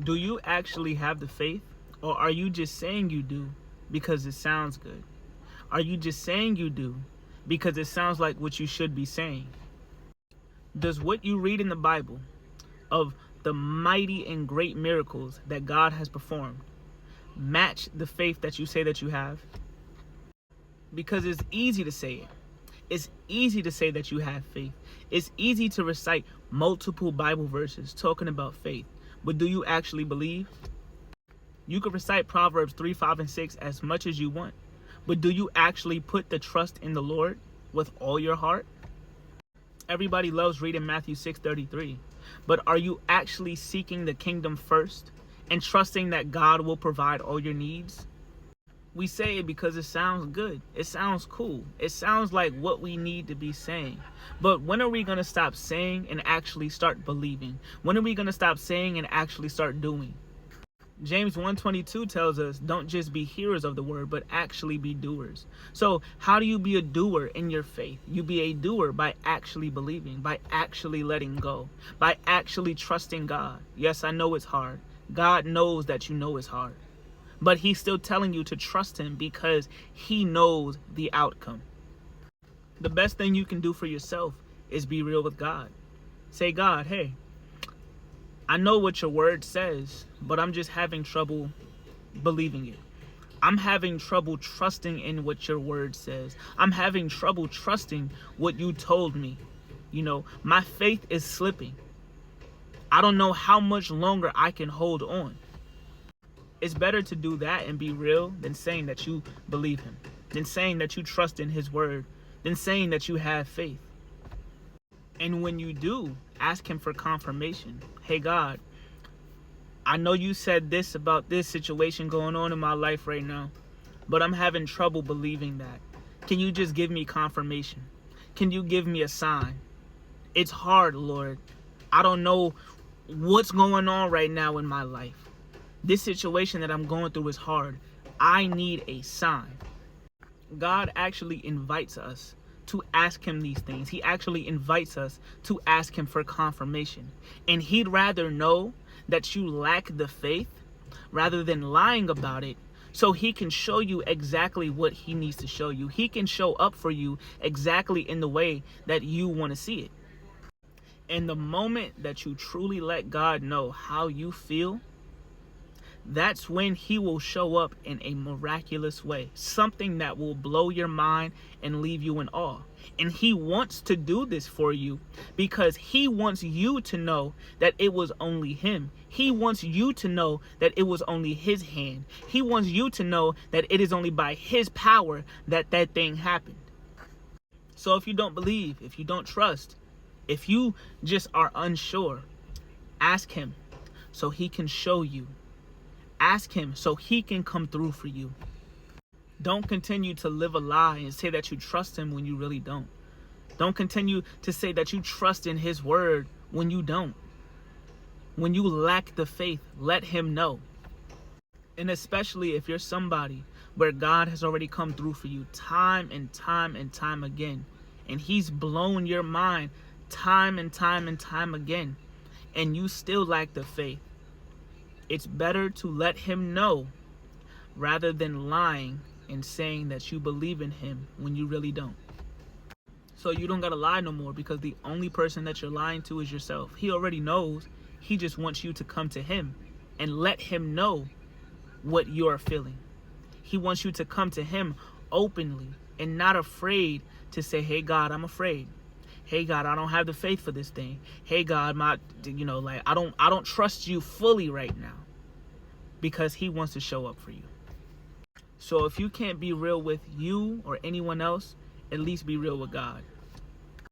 Do you actually have the faith, or are you just saying you do because it sounds good? Are you just saying you do because it sounds like what you should be saying? Does what you read in the Bible of the mighty and great miracles that God has performed match the faith that you say that you have? Because it's easy to say it. It's easy to say that you have faith. It's easy to recite multiple Bible verses talking about faith. But do you actually believe? You can recite Proverbs 3, 5, and 6 as much as you want. But do you actually put the trust in the Lord with all your heart? Everybody loves reading Matthew 6:33. But are you actually seeking the kingdom first and trusting that God will provide all your needs? We say it because it sounds good. It sounds cool. It sounds like what we need to be saying. But when are we going to stop saying and actually start believing? When are we going to stop saying and actually start doing? James 1:22 tells us, don't just be hearers of the word, but actually be doers. So how do you be a doer in your faith? You be a doer by actually believing, by actually letting go, by actually trusting God. Yes, I know it's hard. God knows that you know it's hard. But he's still telling you to trust him because he knows the outcome. The best thing you can do for yourself is be real with God. Say, God, hey, I know what your word says, but I'm just having trouble believing it. I'm having trouble trusting in what your word says. I'm having trouble trusting what you told me. My faith is slipping. I don't know how much longer I can hold on. It's better to do that and be real than saying that you believe him, than saying that you trust in his word, than saying that you have faith. And when you do, ask him for confirmation. Hey, God, I know you said this about this situation going on in my life right now, but I'm having trouble believing that. Can you just give me confirmation? Can you give me a sign? It's hard, Lord. I don't know what's going on right now in my life. This situation that I'm going through is hard. I need a sign. God actually invites us to ask him these things. He actually invites us to ask him for confirmation. And he'd rather know that you lack the faith rather than lying about it, so he can show you exactly what he needs to show you. He can show up for you exactly in the way that you want to see it. And the moment that you truly let God know how you feel, that's when he will show up in a miraculous way, something that will blow your mind and leave you in awe. And he wants to do this for you because he wants you to know that it was only him. He wants you to know that it was only his hand. He wants you to know that it is only by his power that that thing happened. So if you don't believe, if you don't trust, if you just are unsure, ask him so he can show you. Ask him so he can come through for you. Don't continue to live a lie and say that you trust him when you really don't. Don't continue to say that you trust in his word when you don't. When you lack the faith, let him know. And especially if you're somebody where God has already come through for you time and time and time again, and he's blown your mind time and time and time again, and you still lack the faith, it's better to let him know rather than lying and saying that you believe in him when you really don't. So you don't gotta lie no more, because the only person that you're lying to is yourself. He already knows. He just wants you to come to him and let him know what you're feeling. He wants you to come to him openly and not afraid to say, hey God, I'm afraid. Hey God, I don't have the faith for this thing. Hey God, I don't trust you fully right now, because he wants to show up for you. So if you can't be real with you or anyone else, at least be real with God.